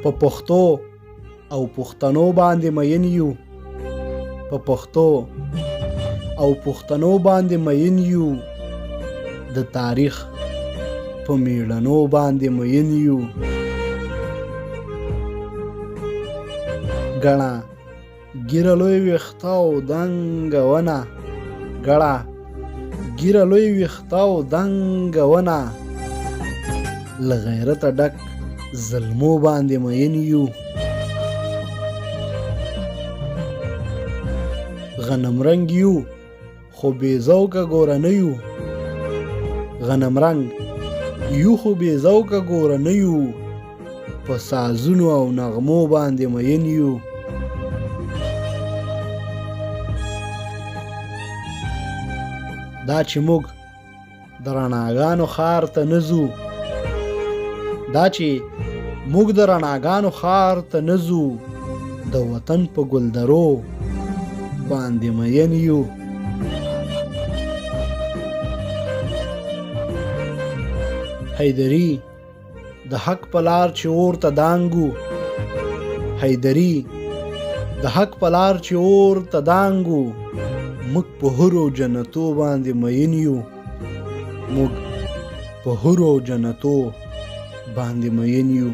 په پښتو او پښتنو باندې مین یو، په پښتو او پښتنو باندې مین یو، د تاریخ په میړنو باندې مین یو. ګڼه ګیره لوی ویښته او دنګه ونه، ګړه ګیره لوی ویښته او دنګه ونه، له غیرته ډک زلمو باندې مین یو. غنم رنګ یو خو بې ذوقه ګوره نه یو، غنم رنګ یو خو بې ذوقه ګوره نه یو، په سازونو او نغمو باندې مین یو. دا چې موږ د رڼاګانو ښار ته نه ځو، دا چې موږ د رڼاګانو ښار ته نه ځو، د وطن په ګلدرو باندې مین یو. حیدري د حق په لار چې اور ته دانګو، حیدري د حق په لار چې اور ته دانګو، موږ په هرو جنتو باندې مین یو، موږ په هرو جنتو باندې مین یو.